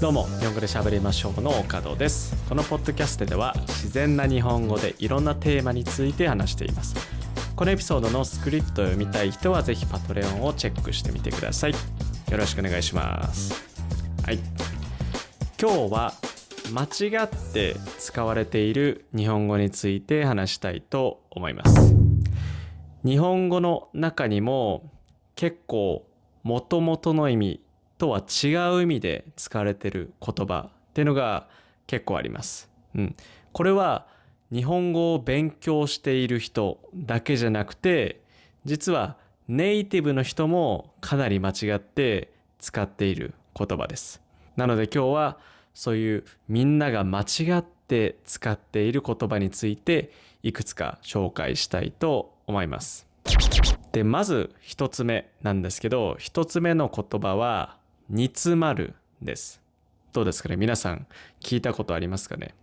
どうも、日本語で喋りましょうの岡戸です。このポッドキャストでは自然な日本語でいろんなテーマについて話しています。このエピソードのスクリプトを読みたい人はぜひパトレオンをチェックしてみてください。よろしくお願いします。はい。今日は間違って使われている日本語について話したいと思います。日本語の中にも結構元々の意味とは違う意味で使われている言葉っていうのが結構あります。これは日本語を勉強している人だけじゃなくて、実はネイティブの人もかなり間違って使っている言葉です。なので今日はそういうみんなが間違って使っている言葉についていくつか紹介したいと思います。で、まず一つ目なんですけど、一つ目の言葉は煮詰まるです。どうですかね、皆さん聞いたことありますかね。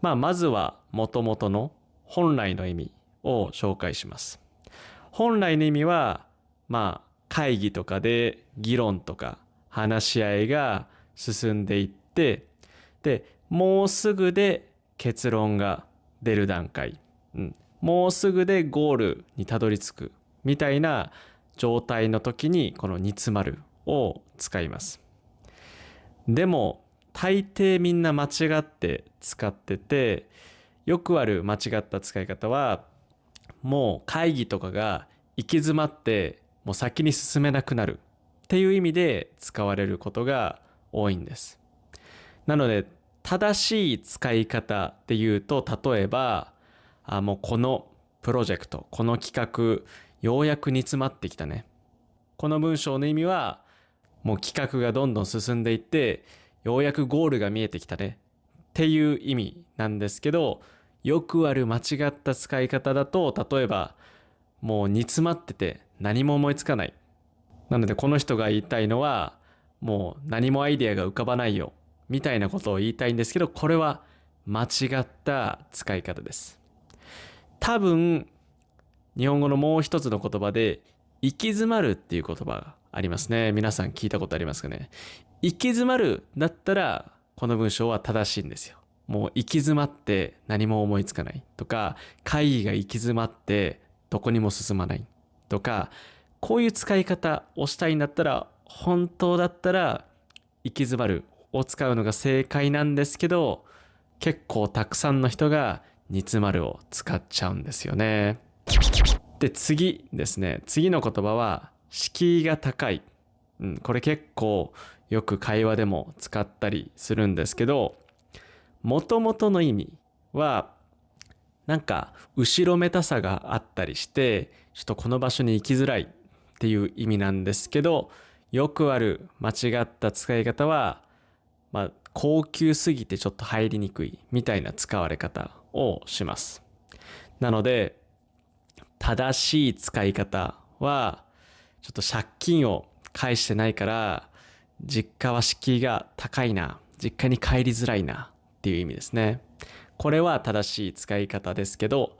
まずは元々の本来の意味を紹介します。本来の意味は会議とかで議論とか話し合いが進んでいって、でもうすぐで結論が出る段階、もうすぐでゴールにたどり着くみたいな状態の時にこの煮詰まるを使います。でも大抵みんな間違って使ってて、よくある間違った使い方はもう会議とかが行き詰まってもう先に進めなくなるっていう意味で使われることが多いんです。なので正しい使い方っていうと、例えばもうこのプロジェクト、この企画ようやく煮詰まってきたね。この文章の意味はもう企画がどんどん進んでいってようやくゴールが見えてきたねっていう意味なんですけど、よくある間違った使い方だと、例えばもう煮詰まってて何も思いつかない。なのでこの人が言いたいのはもう何もアイデアが浮かばないよみたいなことを言いたいんですけど、これは間違った使い方です。多分日本語のもう一つの言葉で行き詰まるっていう言葉がありますね。皆さん聞いたことありますかね。行き詰まるだったらこの文章は正しいんですよ。もう行き詰まって何も思いつかないとか、会議が行き詰まってどこにも進まないとか、こういう使い方をしたいんだったら、本当だったら行き詰まるを使うのが正解なんですけど、結構たくさんの人が煮詰まるを使っちゃうんですよね。で、次ですね。次の言葉は敷居が高い。これ結構よく会話でも使ったりするんですけど、元々の意味はなんか後ろめたさがあったりして、ちょっとこの場所に行きづらいっていう意味なんですけど、よくある間違った使い方は高級すぎてちょっと入りにくいみたいな使われ方をします。なので正しい使い方は、ちょっと借金を返してないから実家は敷居が高いな、実家に帰りづらいなっていう意味ですね。これは正しい使い方ですけど、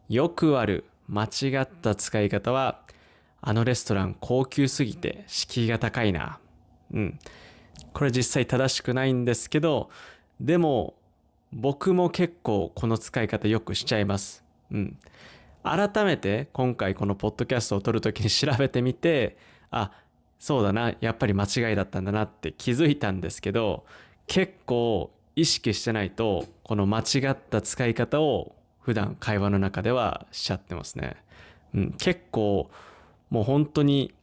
よくある間違った使い方は、あのレストラン高級すぎて敷居が高いな。これ実際正しくないんですけど、でも僕も結構この使い方よくしちゃいます。改めて今回このポッドキャストを撮るときに調べてみて、そうだな、やっぱり間違いだったんだなって気づいたんですけど、結構意識してないとこの間違った使い方を普段会話の中ではしちゃってますね。結構もう本当に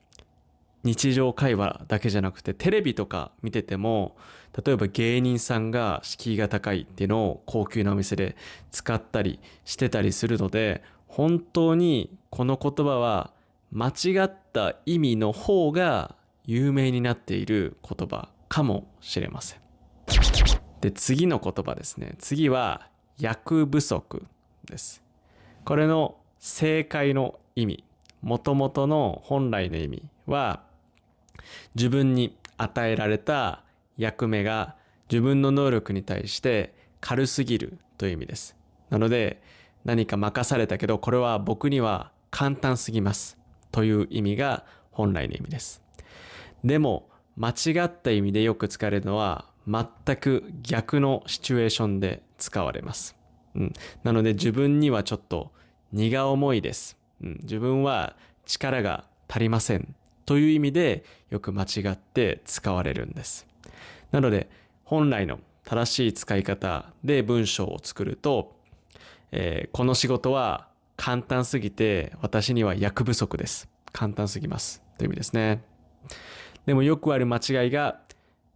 日常会話だけじゃなくて、テレビとか見てても、例えば芸人さんが敷居が高いっていうのを高級なお店で使ったりしてたりするので、本当にこの言葉は間違った意味の方が有名になっている言葉かもしれません。で、次の言葉ですね。次は役不足です。これの正解の意味、元々の本来の意味は、自分に与えられた役目が自分の能力に対して軽すぎるという意味です。なので、何か任されたけどこれは僕には簡単すぎますという意味が本来の意味です。でも間違った意味でよく使われるのは全く逆のシチュエーションで使われます。なので自分にはちょっと荷が重いです。自分は力が足りませんという意味でよく間違って使われるんです。なので本来の正しい使い方で文章を作ると、この仕事は簡単すぎて私には役不足です。簡単すぎますという意味ですね。でもよくある間違いが、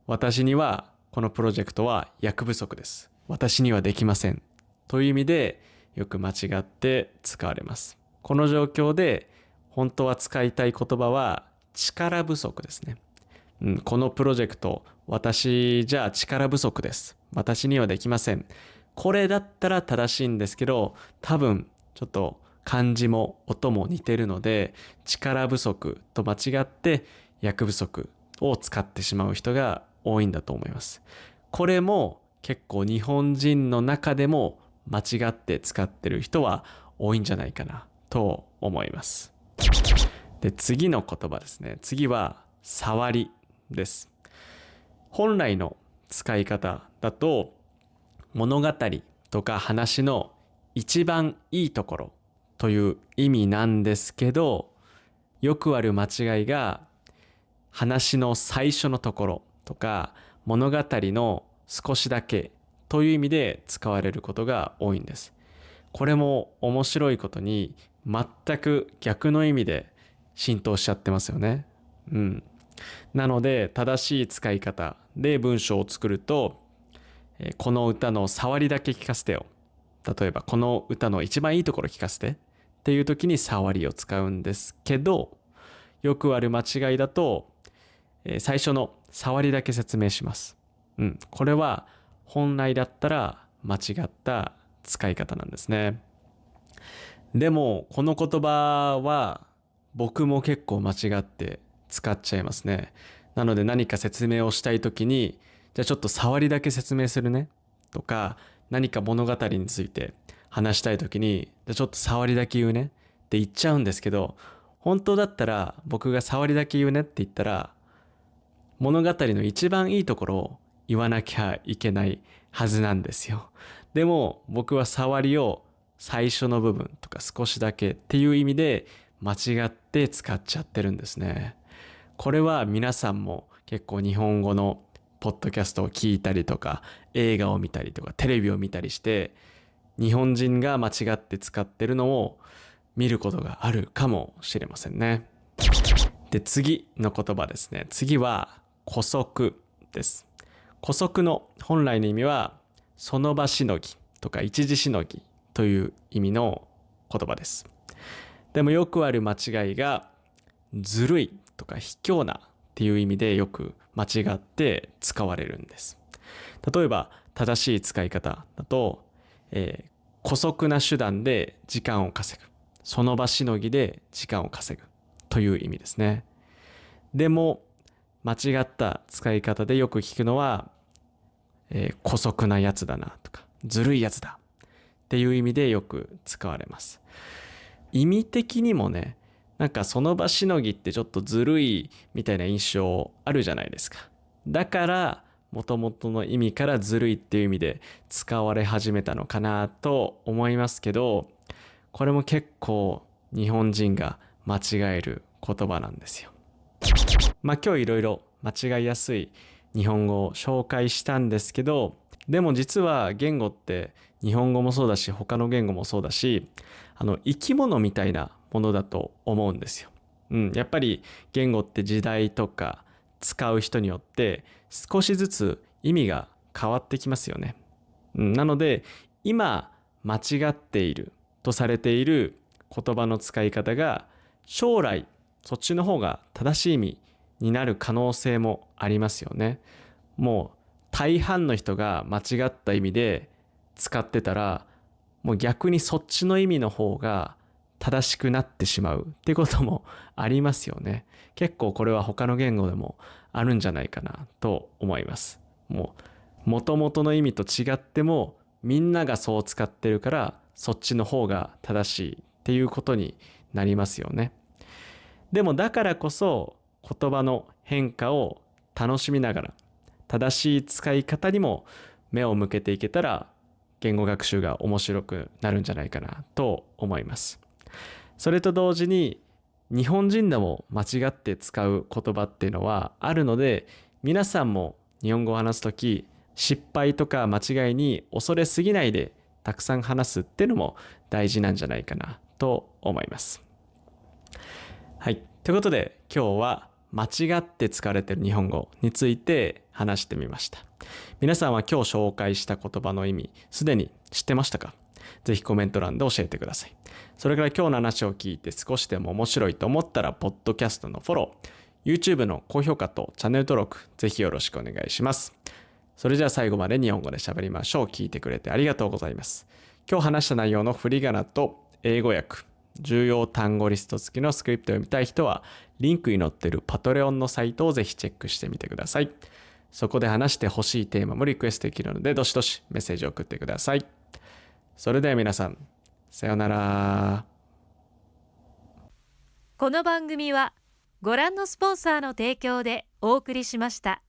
私にはこのプロジェクトは役不足です。私にはできませんという意味でよく間違って使われます。この状況で本当は使いたい言葉は力不足ですね。このプロジェクト、私じゃあ力不足です。私にはできません。これだったら正しいんですけど、多分ちょっと漢字も音も似てるので、力不足と間違って役不足を使ってしまう人が多いんだと思います。これも結構日本人の中でも間違って使ってる人は多いんじゃないかなと思います。で、次の言葉ですね。次は触りです。本来の使い方だと物語とか話の一番いいところという意味なんですけど、よくある間違いが話の最初のところとか物語の少しだけという意味で使われることが多いんです。これも面白いことに全く逆の意味で浸透しちゃってますよね。なので正しい使い方で文章を作ると、この歌の触りだけ聞かせてよ。例えばこの歌の一番いいところ聞かせてっていう時に触りを使うんですけど、よくある間違いだと、最初の触りだけ説明します。これは本来だったら間違った使い方なんですね。でもこの言葉は僕も結構間違って使っちゃいますね。なので何か説明をしたい時に、じゃあちょっと触りだけ説明するねとか、何か物語について話したい時に、じゃあちょっと触りだけ言うねって言っちゃうんですけど、本当だったら僕が触りだけ言うねって言ったら、物語の一番いいところを言わなきゃいけないはずなんですよ。でも僕は触りを最初の部分とか少しだけっていう意味で間違って使っちゃってるんですね。これは皆さんも結構日本語のポッドキャストを聞いたりとか、映画を見たりとかテレビを見たりして、日本人が間違って使ってるのを見ることがあるかもしれませんね。で、次の言葉ですね。次は姑息です。姑息の本来の意味はその場しのぎとか一時しのぎという意味の言葉です。でもよくある間違いがずるいとか卑怯なっていう意味でよく間違って使われるんです。例えば正しい使い方だと、姑息な手段で時間を稼ぐ、その場しのぎで時間を稼ぐという意味ですね。でも間違った使い方でよく聞くのは、姑息なやつだなとかずるいやつだっていう意味でよく使われます。意味的にもね、なんかその場しのぎってちょっとずるいみたいな印象あるじゃないですか。だから元々の意味からずるいっていう意味で使われ始めたのかなと思いますけど、これも結構日本人が間違える言葉なんですよ。今日いろいろ間違いやすい日本語を紹介したんですけど、でも実は言語って日本語もそうだし他の言語もそうだし、生き物みたいなものだと思うんですよ。やっぱり言語って時代とか使う人によって少しずつ意味が変わってきますよね。なので今間違っているとされている言葉の使い方が将来そっちの方が正しい意味になる可能性もありますよね。もう大半の人が間違った意味で使ってたら、もう逆にそっちの意味の方が正しくなってしまうってこともありますよね。結構これは他の言語でもあるんじゃないかなと思います。もう元々の意味と違ってもみんながそう使ってるからそっちの方が正しいっていうことになりますよね。でもだからこそ言葉の変化を楽しみながら、正しい使い方にも目を向けていけたら言語学習が面白くなるんじゃないかなと思います。それと同時に日本人でも間違って使う言葉っていうのはあるので、皆さんも日本語を話すとき失敗とか間違いに恐れすぎないでたくさん話すっていうのも大事なんじゃないかなと思います。はい。ということで今日は間違って使われている日本語について話してみました。皆さんは今日紹介した言葉の意味すでに知ってましたか？ぜひコメント欄で教えてください。それから今日の話を聞いて少しでも面白いと思ったらポッドキャストのフォロー、YouTube の高評価とチャンネル登録ぜひよろしくお願いします。それじゃあ最後まで日本語で喋りましょう。聞いてくれてありがとうございます。今日話した内容の振り仮名と英語訳、重要単語リスト付きのスクリプトを読みたい人はリンクに載っているパトレオンのサイトをぜひチェックしてみてください。そこで話してほしいテーマもリクエストできるのでどしどしメッセージを送ってください。それでは皆さん、さようなら。この番組はご覧のスポンサーの提供でお送りしました。